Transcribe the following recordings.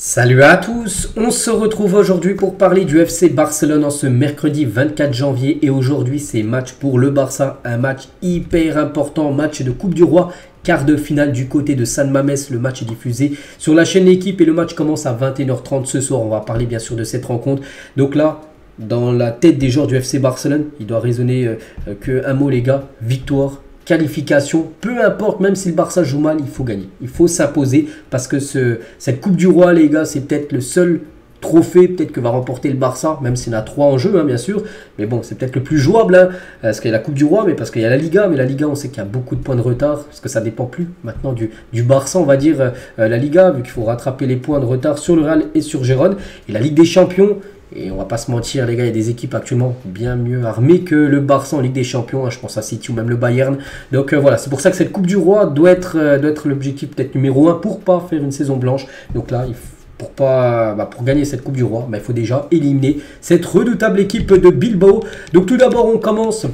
Salut à tous, on se retrouve aujourd'hui pour parler du FC Barcelone en ce mercredi 24 janvier et aujourd'hui c'est match pour le Barça, un match hyper important, match de Coupe du Roi, quart de finale du côté de San Mamés, le match est diffusé sur la chaîne L'équipe et le match commence à 21h30 ce soir, on va parler bien sûr de cette rencontre, donc là dans la tête des joueurs du FC Barcelone, il doit résonner qu'un mot les gars, victoire. Qualification, peu importe, même si le Barça joue mal, il faut gagner. Il faut s'imposer parce que cette Coupe du Roi, les gars, c'est peut-être le seul trophée peut-être que va remporter le Barça, même s'il y en a 3 en jeu, hein, bien sûr. Mais bon, c'est peut-être le plus jouable, hein, parce qu'il y a la Coupe du Roi, mais parce qu'il y a la Liga. Mais la Liga, on sait qu'il y a beaucoup de points de retard, parce que ça ne dépend plus maintenant du Barça, on va dire, la Liga, vu qu'il faut rattraper les points de retard sur le Real et sur Gérone. Et la Ligue des Champions. Et on va pas se mentir les gars, il y a des équipes actuellement bien mieux armées que le Barça en Ligue des Champions, hein, je pense à City ou même le Bayern. Donc voilà, c'est pour ça que cette Coupe du Roi doit être l'objectif peut-être numéro 1 pour pas faire une saison blanche. Donc là, pour gagner cette Coupe du Roi, il faut déjà éliminer cette redoutable équipe de Bilbao. Donc tout d'abord, on commence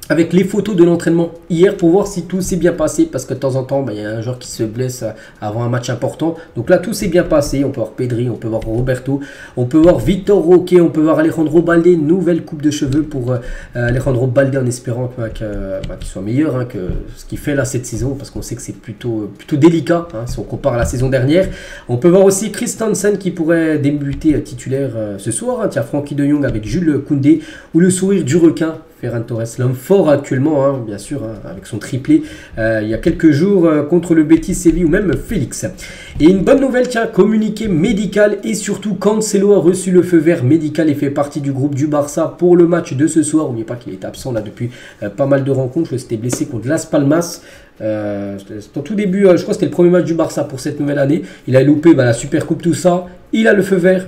avec les photos de l'entraînement hier pour voir si tout s'est bien passé parce que de temps en temps il y a un joueur qui se blesse avant un match important, donc là tout s'est bien passé. On peut voir Pedri, on peut voir Roberto, on peut voir Vitor Roque, on peut voir Alejandro Balde, nouvelle coupe de cheveux pour Alejandro Balde en espérant qu'il soit meilleur que ce qu'il fait là cette saison parce qu'on sait que c'est plutôt délicat si on compare à la saison dernière. On peut voir aussi Christensen qui pourrait débuter titulaire ce soir, tiens, Frankie de Jong avec Jules Koundé ou le sourire du requin Ferran Torres, l'homme fort actuellement, bien sûr, avec son triplé il y a quelques jours contre le Betis Séville ou même Félix. Et une bonne nouvelle, tiens, communiqué médical et surtout Cancelo a reçu le feu vert médical et fait partie du groupe du Barça pour le match de ce soir. N'oubliez pas qu'il est absent là depuis pas mal de rencontres, il s'était blessé contre Las Palmas. Au tout début, je crois que c'était le premier match du Barça pour cette nouvelle année. Il a loupé la Super Coupe, tout ça. Il a le feu vert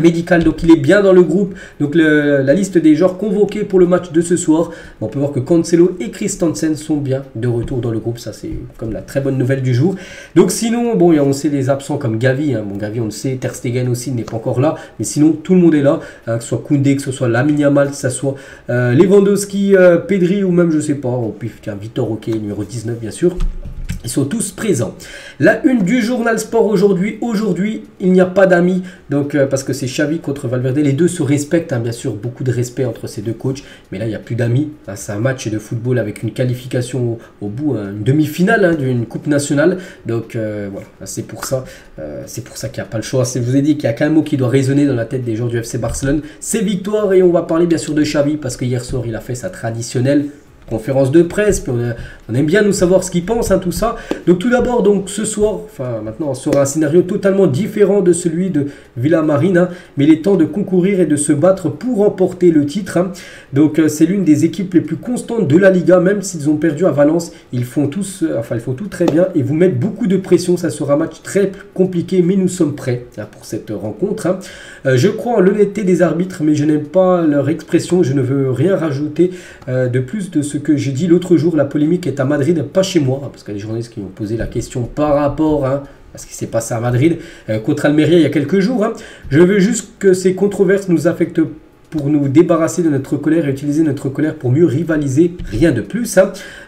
médical, donc il est bien dans le groupe. Donc la liste des joueurs convoqués pour le match de ce soir. On peut voir que Cancelo et Christensen sont bien de retour dans le groupe. Ça, c'est comme la très bonne nouvelle du jour. Donc sinon, bon, on sait les absents comme Gavi. Gavi, on le sait. Ter Stegen aussi n'est pas encore là. Mais sinon, tout le monde est là. Que ce soit Koundé, que ce soit Lamine Yamal, que ce soit Lewandowski, Pedri ou même, je sais pas. Puis, tiens, Vitor Roque, numéro 19, bien sûr. Ils sont tous présents. La une du journal Sport aujourd'hui. Aujourd'hui, il n'y a pas d'amis. Donc, parce que c'est Xavi contre Valverde. Les deux se respectent, bien sûr. Beaucoup de respect entre ces deux coachs. Mais là, il n'y a plus d'amis. C'est un match de football avec une qualification au bout. Une demi-finale d'une Coupe nationale. Donc, voilà. C'est pour ça. C'est pour ça qu'il n'y a pas le choix. Je vous ai dit qu'il n'y a qu'un mot qui doit résonner dans la tête des joueurs du FC Barcelone. C'est victoire. Et on va parler bien sûr de Xavi. Parce que hier soir, il a fait sa traditionnelle conférence de presse, puis on aime bien nous savoir ce qu'ils pensent, tout ça. Donc tout d'abord, donc ce soir, maintenant on sera un scénario totalement différent de celui de Villamarine, mais il est temps de concourir et de se battre pour remporter le titre. Donc c'est l'une des équipes les plus constantes de la Liga, même s'ils ont perdu à Valence, ils font tout très bien et vous mettent beaucoup de pression. Ça sera un match très compliqué, mais nous sommes prêts pour cette rencontre. Je crois en l'honnêteté des arbitres, mais je n'aime pas leur expression, je ne veux rien rajouter de plus de ce que j'ai dit l'autre jour. La polémique est à Madrid, pas chez moi, parce qu'il y a des journalistes qui m'ont posé la question par rapport à ce qui s'est passé à Madrid contre Almeria il y a quelques jours. Je veux juste que ces controverses nous affectent pour nous débarrasser de notre colère et utiliser notre colère pour mieux rivaliser, rien de plus.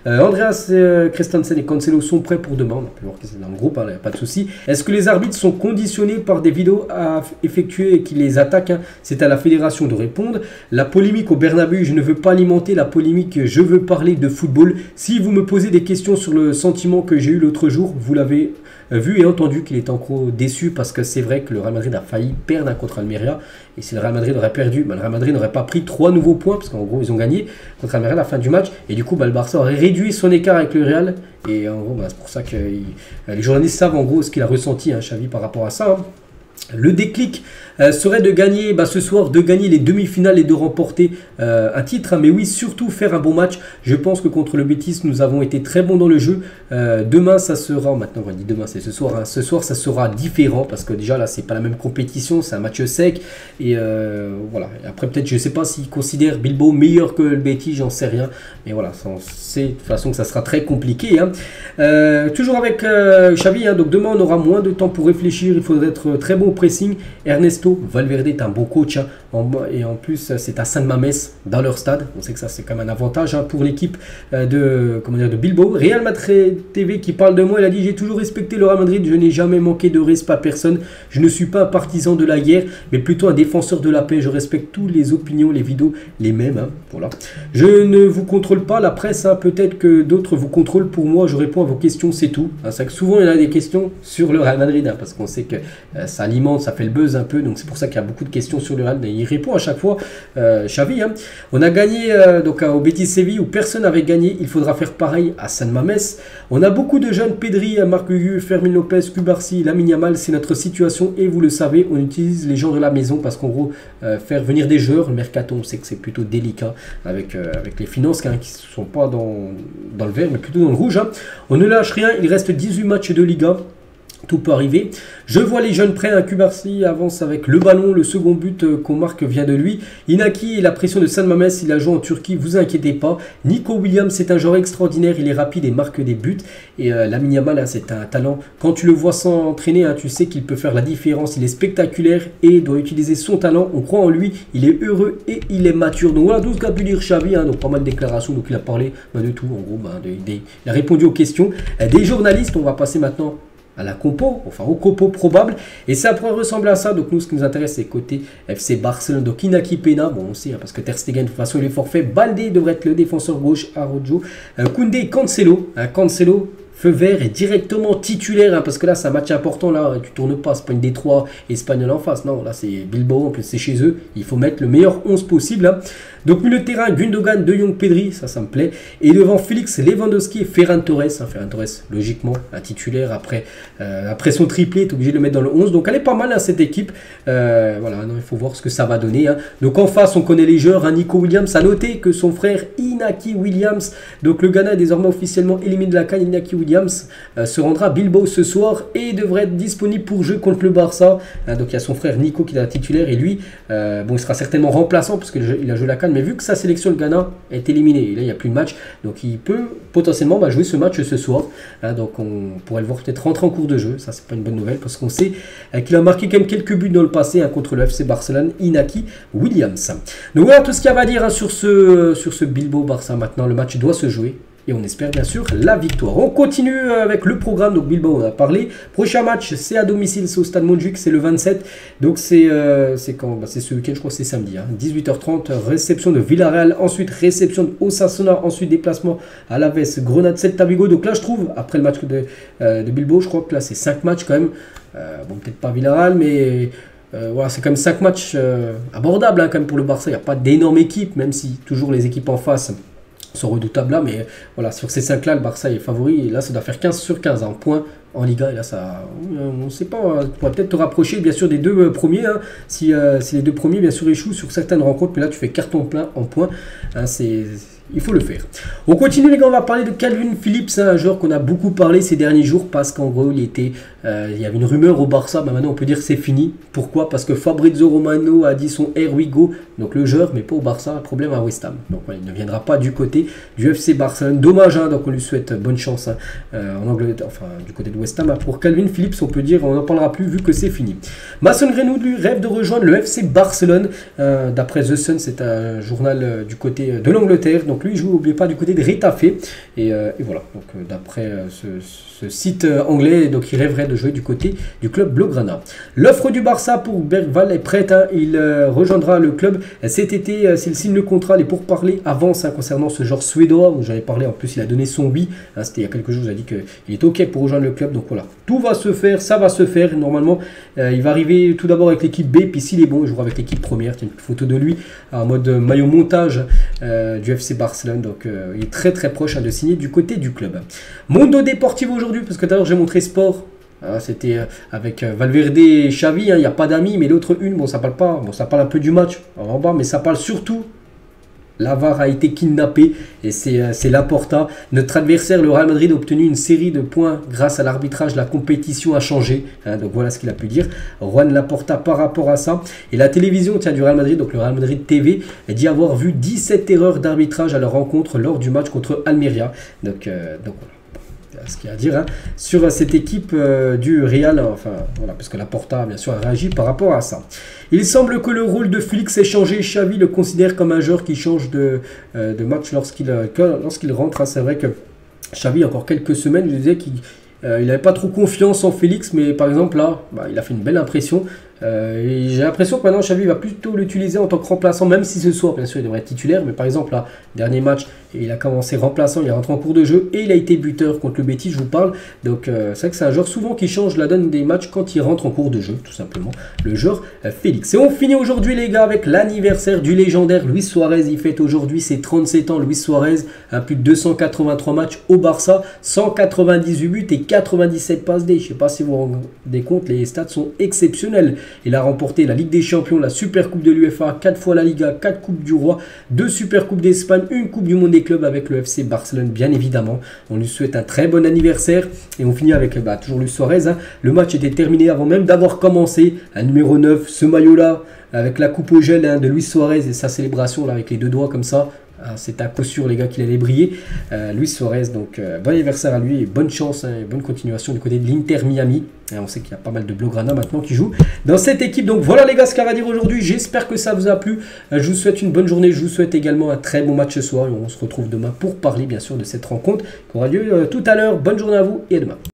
Andreas Christensen et Cancelo sont prêts pour demain, on peut voir que c'est dans le groupe, il n'y a pas de souci. Est-ce que les arbitres sont conditionnés par des vidéos à effectuer et qui les attaquent? C'est à la fédération de répondre. La polémique au Bernabéu, je ne veux pas alimenter la polémique, je veux parler de football. Si vous me posez des questions sur le sentiment que j'ai eu l'autre jour, vous l'avez vu et entendu qu'il est en gros déçu parce que c'est vrai que le Real Madrid a failli perdre contre Almeria et si le Real Madrid aurait perdu, le Real Madrid n'aurait pas pris 3 nouveaux points parce qu'en gros ils ont gagné contre Almeria à la fin du match et du coup le Barça aurait réduit son écart avec le Real et en gros c'est pour ça que les journalistes savent en gros ce qu'il a ressenti Xavi par rapport à ça. Le déclic serait de gagner ce soir, de gagner les demi-finales et de remporter un titre. Mais oui, surtout faire un bon match. Je pense que contre le Betis, nous avons été très bons dans le jeu. Demain, ça sera... Maintenant, on va dire demain, c'est ce soir. Ce soir, ça sera différent parce que déjà, là, c'est pas la même compétition. C'est un match sec. Et voilà. Et après, peut-être, je sais pas s'ils considèrent Bilbao meilleur que le Betis, j'en sais rien. Mais voilà, on sait de toute façon que ça sera très compliqué. Toujours avec Xavi. Donc demain, on aura moins de temps pour réfléchir. Il faudrait être très bon bon au pressing. Ernesto Valverde est un bon coach, hein, et en plus c'est à San Mamés dans leur stade. On sait que ça c'est quand même un avantage, hein, pour l'équipe de Bilbao. Real Madrid TV qui parle de moi, il a dit: j'ai toujours respecté le Real Madrid, je n'ai jamais manqué de respect à personne, je ne suis pas un partisan de la guerre mais plutôt un défenseur de la paix, je respecte toutes les opinions, les vidéos les mêmes, hein, voilà. Je ne vous contrôle pas, la presse, hein, peut-être que d'autres vous contrôlent, pour moi je réponds à vos questions, c'est tout, hein. C'est que souvent il y a des questions sur le Real Madrid, hein, parce qu'on sait que ça alimente, ça fait le buzz un peu, donc c'est pour ça qu'il y a beaucoup de questions sur le Real, mais il répond à chaque fois. Xavi, hein. On a gagné au Betis Séville où personne n'avait gagné, il faudra faire pareil à San Mamés. On a beaucoup de jeunes, Pedri, Marc Guiu, Fermin Lopez, Cubarsí, Lamine Yamal, c'est notre situation et vous le savez, on utilise les gens de la maison parce qu'en gros, faire venir des joueurs, le mercato, on sait que c'est plutôt délicat avec les finances, hein, qui ne sont pas dans le vert mais plutôt dans le rouge, hein. On ne lâche rien, il reste 18 matchs de Liga. Tout peut arriver. Je vois les jeunes prêts. Cubarsí avance avec le ballon. Le second but qu'on marque vient de lui. Inaki et la pression de San Mamés. Il a joué en Turquie. Vous inquiétez pas. Nico Williams, c'est un joueur extraordinaire. Il est rapide et marque des buts. Et Lamine Yamal, hein, c'est un talent. Quand tu le vois s'entraîner, hein, tu sais qu'il peut faire la différence. Il est spectaculaire et doit utiliser son talent. On croit en lui. Il est heureux et il est mature. Donc voilà tout ce qu'a pu dire Xavi. Hein, donc pas mal de déclarations. Donc il a parlé de tout. En gros, il a répondu aux questions des journalistes. On va passer maintenant à la compo, enfin au compo probable, et ça pourrait ressembler à ça. Donc nous, ce qui nous intéresse, c'est côté FC Barcelone. Donc Inaki Peña, bon on sait, hein, parce que Ter Stegen de toute façon il est forfait. Balde devrait être le défenseur gauche, Araujo, Koundé, Cancelo, Cancelo feu vert est directement titulaire, hein, parce que là c'est un match important, là tu tournes pas, c'est pas une D3 espagnole en face, non, là c'est Bilbao, en plus c'est chez eux, il faut mettre le meilleur 11 possible, hein. Donc milieu de terrain, Gundogan, De Jong, Pedri, ça me plaît, et devant Félix, Lewandowski et Ferran Torres, hein, Ferran Torres logiquement un titulaire après son triplé, tu es obligé de le mettre dans le 11, donc elle est pas mal, hein, cette équipe, voilà, il faut voir ce que ça va donner, hein. Donc en face on connaît les joueurs, hein, Nico Williams, a noté que son frère Inaki Williams, donc le Ghana est désormais officiellement éliminé de la CAN. Inaki Williams se rendra à Bilbao ce soir et devrait être disponible pour jouer contre le Barça, donc il y a son frère Nico qui est un titulaire et lui, bon il sera certainement remplaçant parce qu'il a joué la CAN, mais vu que sa sélection le Ghana est éliminée, et là il n'y a plus de match, donc il peut potentiellement jouer ce match ce soir, hein, donc on pourrait le voir peut-être rentrer en cours de jeu, ça c'est pas une bonne nouvelle parce qu'on sait qu'il a marqué quand même quelques buts dans le passé, hein, contre le FC Barcelone, Inaki Williams. Donc voilà tout ce qu'il y a à dire, hein, sur ce Bilbao Barça. Maintenant le match doit se jouer et on espère bien sûr la victoire. On continue avec le programme. Donc Bilbao, on a parlé. Prochain match, c'est à domicile, c'est au Stade Montjuïc, c'est le 27. Donc c'est quand, c'est ce week-end, je crois que c'est samedi, hein, 18h30, réception de Villarreal, ensuite réception de Osasuna, ensuite déplacement à l'Aves, Grenade, Celta Vigo. Donc là je trouve, après le match de Bilbao, je crois que là c'est 5 matchs quand même. Bon peut-être pas Villarreal, mais voilà, c'est quand même 5 matchs abordables, hein, quand même pour le Barça. Il n'y a pas d'énorme équipe, même si toujours les équipes en face sont redoutables là, mais voilà, sur ces 5 là le Barça est favori et là ça doit faire 15 sur 15 en points en Liga, et là ça, on ne sait pas, tu pourrais peut-être te rapprocher bien sûr des deux premiers, hein, si les deux premiers bien sûr échouent sur certaines rencontres, mais là tu fais carton plein en points, hein, il faut le faire. On continue les gars, on va parler de Calvin Phillips, hein, un joueur qu'on a beaucoup parlé ces derniers jours parce qu'en gros il y avait une rumeur au Barça, mais maintenant on peut dire que c'est fini. Pourquoi? Parce que Fabrizio Romano a dit son Here we go, donc le joueur, mais pas au Barça, problème à West Ham. Donc ouais, il ne viendra pas du côté du FC Barcelone. Dommage, hein, donc on lui souhaite bonne chance, hein, en Angleterre, enfin du côté de West Ham. Pour Calvin Phillips, on peut dire, on n'en parlera plus vu que c'est fini. Mason Greenwood lui rêve de rejoindre le FC Barcelone. D'après The Sun, c'est un journal du côté de l'Angleterre. Donc lui, il joue, n'oubliez pas, du côté de Retafe. Et voilà, donc d'après ce site anglais, donc il rêverait de jouer du côté du club Blaugrana. L'offre du Barça pour Bergvall est prête, hein, il rejoindra le club cet été, s'il signe le contrat. Les pourparlers avancent, hein, concernant ce genre suédois, où j'avais parlé, en plus il a donné son oui, hein, c'était il y a quelques jours, il a dit qu'il est ok pour rejoindre le club, donc voilà, tout va se faire, ça va se faire, normalement il va arriver tout d'abord avec l'équipe B, puis s'il est bon, il jouera avec l'équipe première. Tiens, une photo de lui en mode maillot montage du FC Barcelone, donc il est très très proche, hein, de signer du côté du club. Mondo Deportivo aujourd'hui, parce que tout à l'heure j'ai montré sport, c'était avec Valverde et Xavi, hein, il n'y a pas d'amis, mais l'autre une, bon ça parle pas, bon ça parle un peu du match en bas, mais ça parle surtout, la VAR a été kidnappée et c'est Laporta. Notre adversaire, le Real Madrid, a obtenu une série de points grâce à l'arbitrage. La compétition a changé, hein, donc voilà ce qu'il a pu dire Juan Laporta par rapport à ça. Et la télévision, tiens, du Real Madrid, donc le Real Madrid TV, dit avoir vu 17 erreurs d'arbitrage à leur rencontre lors du match contre Almeria. Donc voilà. ce qu'il y a à dire, hein, sur cette équipe du Real, enfin voilà, parce que la Porta bien sûr a réagi par rapport à ça. Il semble que le rôle de Félix ait changé. Xavi le considère comme un joueur qui change de match lorsqu'il rentre. Hein. C'est vrai que Xavi, il y a encore quelques semaines, je disais qu'il n'avait pas trop confiance en Félix, mais par exemple là, il a fait une belle impression. J'ai l'impression que maintenant Xavi va plutôt l'utiliser en tant que remplaçant, même si ce soir bien sûr il devrait être titulaire, mais par exemple là, dernier match, il a commencé remplaçant, il est rentré en cours de jeu et il a été buteur contre le Betis, je vous parle. Donc c'est vrai que c'est un joueur souvent qui change la donne des matchs quand il rentre en cours de jeu, tout simplement, le joueur Félix. Et on finit aujourd'hui les gars avec l'anniversaire du légendaire Luis Suarez. Il fête aujourd'hui ses 37 ans. Luis Suarez a plus de 283 matchs au Barça, 198 buts et 97 passes D. Je ne sais pas si vous vous rendez compte, les stats sont exceptionnels. Il a remporté la Ligue des Champions, la Super Coupe de l'UEFA, 4 fois la Liga, 4 Coupes du Roi, 2 Super Coupes d'Espagne, une Coupe du Monde des clubs avec le FC Barcelone, bien évidemment. On lui souhaite un très bon anniversaire. Et on finit avec toujours Luis Suarez. Hein. Le match était terminé avant même d'avoir commencé. Un numéro 9, ce maillot-là, avec la coupe au gel de Luis Suarez et sa célébration là, avec les deux doigts comme ça. C'est un coup sûr les gars qu'il allait briller. Luis Suarez, donc bon anniversaire à lui et bonne chance et bonne continuation du côté de l'Inter Miami. Et on sait qu'il y a pas mal de Blaugrana maintenant qui jouent dans cette équipe. Donc voilà les gars ce qu'il y a à dire aujourd'hui. J'espère que ça vous a plu. Je vous souhaite une bonne journée. Je vous souhaite également un très bon match ce soir. Et on se retrouve demain pour parler bien sûr de cette rencontre qui aura lieu tout à l'heure. Bonne journée à vous et à demain.